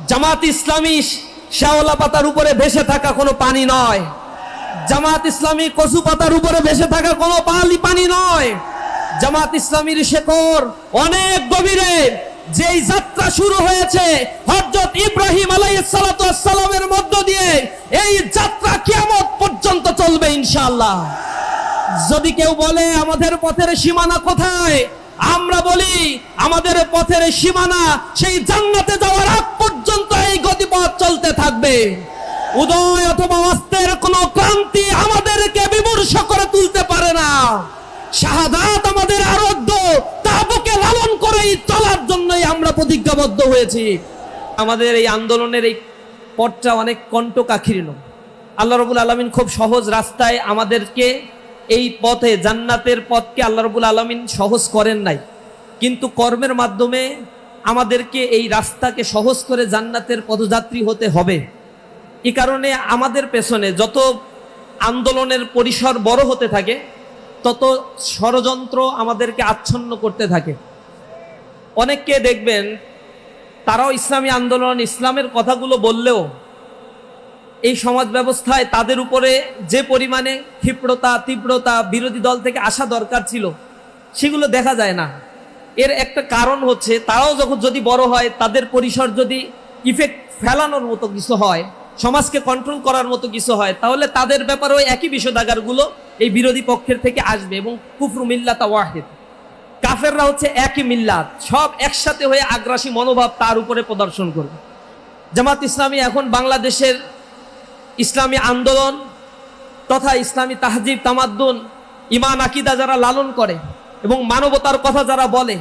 জামাত ইসলামী শ্যাওলা পাতার উপরে ভেসে থাকা কোনো পানি নয়। জামাত ইসলামী কচু পাতার উপরে ভেসে থাকা কোনো পানি নয়। জামাত ইসলামীর শেকড় অনেক গভীরে। যেই যাত্রা শুরু হয়েছে হযরত ইব্রাহিম আলাইহিস সালাতু ওয়াস সালামের মধ্য দিয়ে, এই যাত্রা কিয়ামত পর্যন্ত চলবে ইনশাআল্লাহ। যদি কেউ বলে আমাদের পথের সীমানা কোথায়, আমরা বলি আমাদের পথের সীমানা সেই জান্নাতে যাওয়ার আগ পর্যন্ত এই গতিপথ চলতে থাকবে। উদয় অথবা অস্তের কোনো ক্রান্তি আমাদেরকে বিমর্ষ করে তুলতে পারে না। শাহাদাত আমাদের আরাধ্য, তা বুকে লালন করেই চলার জন্যই আমরা প্রতিজ্ঞাবদ্ধ হয়েছি। আমাদের এই আন্দোলনের এই পথটা অনেক কণ্টকাকীর্ণ। আল্লাহ রাব্বুল আলামিন খুব সহজ রাস্তায় আমাদেরকে এই পথে, জান্নাতের পথকে আল্লাহ রাব্বুল আলামিন সহজ করেন নাই, কিন্তু কর্মের মাধ্যমে আমাদেরকে এই রাস্তাকে সহজ করে জান্নাতের পথযাত্রী হতে হবে। এই কারণে আমাদের পেছনে যত আন্দোলনের পরিসর বড় হতে থাকে, তত ষড়যন্ত্র আমাদেরকে আচ্ছন্ন করতে থাকে। অনেককে দেখবেন তারাও ইসলামী আন্দোলন, ইসলামের কথাগুলো বললেও এই সমাজ ব্যবস্থায় তাদের উপরে যে পরিমাণে তীব্রতা বিরোধী দল থেকে আসা দরকার ছিল, সেগুলো দেখা যায় না। এর একটা কারণ হচ্ছে, তারাও যখন যদি বড় হয়, তাদের পরিসর যদি ইফেক্ট ফেলানোর মতো কিছু হয়, সমাজকে কন্ট্রোল করার মতো কিছু হয়, তাহলে তাদের ব্যাপারেও একই বিষোদাগারগুলো এই বিরোধী পক্ষের থেকে আসবে। এবং কুফরু মিল্লাত ওয়াহিদ, কাফেররা হচ্ছে একই মিল্লাত, সব একসাথে হয়ে আগ্রাসী মনোভাব তার উপরে প্রদর্শন করবে। জামাত ইসলামী এখন বাংলাদেশের ইসলামী আন্দোলন তথা ইসলামী তাহজিব তামাদ্দুন, ইমান আকিদা যারা লালন করে এবং মানবতার কথা যারা বলে,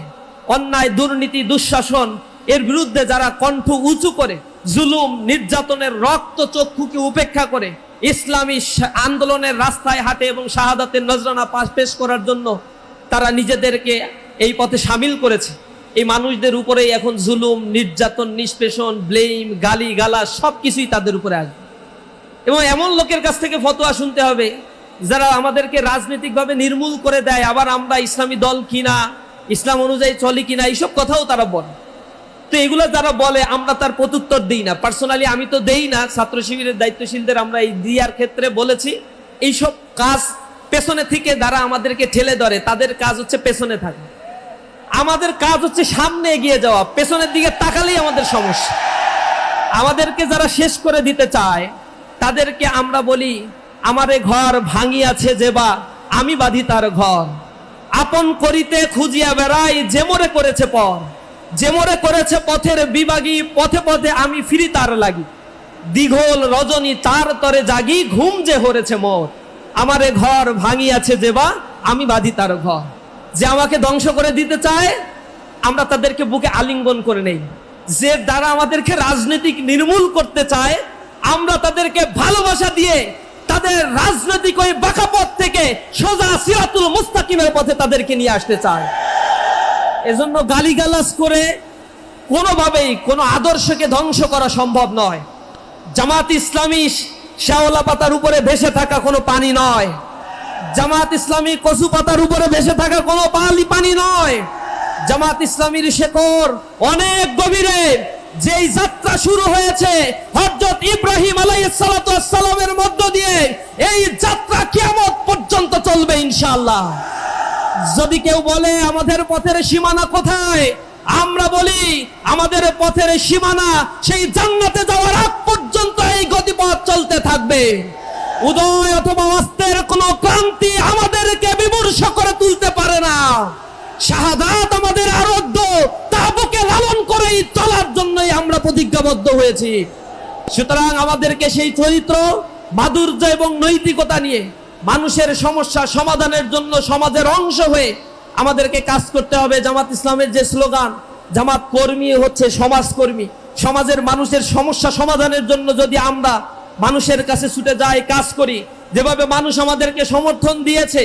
অন্যায় দুর্নীতি দুঃশাসন এর বিরুদ্ধে যারা কণ্ঠ উঁচু করে, জুলুম নির্যাতনের রক্ত চক্ষুকে উপেক্ষা করে ইসলামী আন্দোলনের রাস্তায় হাঁটে এবং শাহাদাতের নজরানা পেশ করার জন্য তারা নিজেদেরকে এই পথে সামিল করেছে, এই মানুষদের উপরেই এখন জুলুম নির্যাতন নিষ্পেষণ ব্লেম গালি গালা সব কিছুই তাদের উপরে আসবে। এবং এমন লোকের কাছ থেকে ফতোয়া শুনতে হবে যারা আমাদেরকে রাজনৈতিকভাবে নির্মূল করে দেয়, আবার আমরা ইসলামী দল কিনা, ইসলাম অনুযায়ী চলি কিনা, এইসব কথাও তারা বলে। তো এগুলো যারা বলে আমরা তার প্রত্যুত্তর দিই না। পার্সোনালি আমি তো দেই না, ছাত্র শিবিরের দায়িত্বশীলদের আমরা এই দিয়ার ক্ষেত্রে বলেছি, এইসব কাজ পেছনে থেকে যারা আমাদেরকে ঠেলে ধরে, তাদের কাজ হচ্ছে পেছনে থাকা, আমাদের কাজ হচ্ছে সামনে এগিয়ে যাওয়া। পেছনের দিকে তাকালেই আমাদের সমস্যা। আমাদেরকে যারা শেষ করে দিতে চায় তাদেরকে আমরা বলি, আমারে ঘর ভাঙিয়াছে যেবা আমি বাঁধি তার ঘর, আপন করিতে খুঁজিয়া বেড়াই যে মোরে করেছে পর, যে মোরে করেছে পথের বিভাগী, পথে পথে আমি ফিরি তার লাগি, দীঘল রজনী তার তরে জাগি, ঘুম যে হরেছে মোর, আমারে ঘর ভাঙিয়াছে যেবা আমি বাঁধি তার ঘর। যে আমাকে ধ্বংস করে দিতে চায় আমরা তাদেরকে বুকে আলিঙ্গন করে নেই। যে দ্বারা আমাদেরকে রাজনৈতিক নির্মূল করতে চায় আমরা তাদেরকে ভালোবাসা দিয়ে তাদের রাজনৈতিক ওই বাঁকা পথ থেকে সোজা সিরাতুল মুস্তাকিমের পথে তাদেরকে নিয়ে আসতে চায়। এজন্য গালিগালাজ করে কোনোভাবেই কোনো আদর্শকে ধ্বংস করা সম্ভব নয়। জামাত ইসলামী শ্যাওলা পাতার উপরে ভেসে থাকা কোনো পানি নয়। জামাত ইসলামী কচু পাতার উপরে ভেসে থাকা কোনো পানি নয়। জামাত ইসলামীর শেকড় অনেক গভীরে। যেই যাত্রা শুরু হয়েছে হযরত ইব্রাহিম আলাইহিস সালাতু ওয়াস সালামের মধ্য দিয়ে, এই যাত্রা কিয়ামত পর্যন্ত চলবে ইনশাআল্লাহ। যদি কেউ বলে আমাদের পথের সীমানা কোথায়, আমরা বলি আমাদের পথের সীমানা সেই জান্নাতে যাওয়ার আগ পর্যন্ত এই গতিপথ চলতে থাকবে। উদয় অথবা অস্তের কোনো ক্রান্তি আমাদেরকে বিমর্ষ করে তুলতে পারে না। শাহাদাত আমাদের আরাধ্য, তা বুকে লালন করেই চলার জন্যই আমরা প্রতিজ্ঞাবদ্ধ হয়েছি। সুতরাং আমাদেরকে সেই চরিত্র, মাধুর্য এবং নৈতিকতা নিয়ে মানুষের সমস্যা সমাধানের জন্য সমাজের অংশ হয়ে আমাদেরকে কাজ করতে হবে। জামাত ইসলামের যে স্লোগান, জামাত কর্মী হচ্ছে সমাজকর্মী। সমাজের মানুষের সমস্যা সমাধানের জন্য যদি আমরা মানুষের কাছে ছুটে যাই, কাজ করি, যেভাবে মানুষ আমাদেরকে সমর্থন দিয়েছে,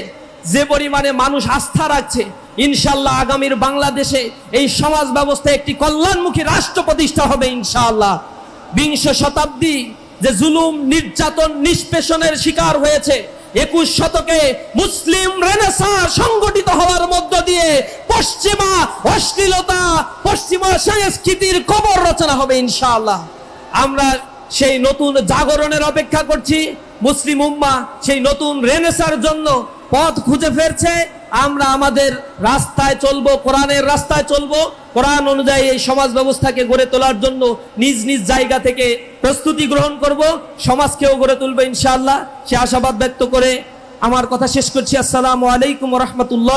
যে পরিমাণে মানুষ আস্থা রাখছে, ইনশাআল্লাহ আগামীর বাংলাদেশে এই সমাজ ব্যবস্থায় একটি কল্যাণমুখী রাষ্ট্র প্রতিষ্ঠা হবে ইনশাআল্লাহ। বিংশ শতাব্দী যে জুলুম নির্যাতন নিষ্পেষণের শিকার হয়েছে, 21 শতকে মুসলিম রেনেসাঁ সংগঠিত হওয়ার মধ্য দিয়ে পশ্চিমা অশ্লীলতা, পশ্চিমা সংস্কৃতির কবর রচনা হবে ইনশাআল্লাহ। আমরা সেই নতুন জাগরণের অপেক্ষা করছি। মুসলিম উম্মাহ সেই নতুন রেনেসাঁর জন্য পথ খুঁজে ফেরছে। আমরা আমাদের রাস্তায় চলবো, কোরআনের রাস্তায় চলবো, কোরআন অনুযায়ী এই সমাজ ব্যবস্থাকে গড়ে তোলার জন্য নিজ নিজ জায়গা থেকে প্রস্তুতি গ্রহণ করব, সমাজকেও গড়ে তুলবো ইনশাআল্লাহ। সে আশাবাদ ব্যক্ত করে আমার কথা শেষ করছি। আসসালামু আলাইকুম ওয়া রাহমাতুল্লাহ।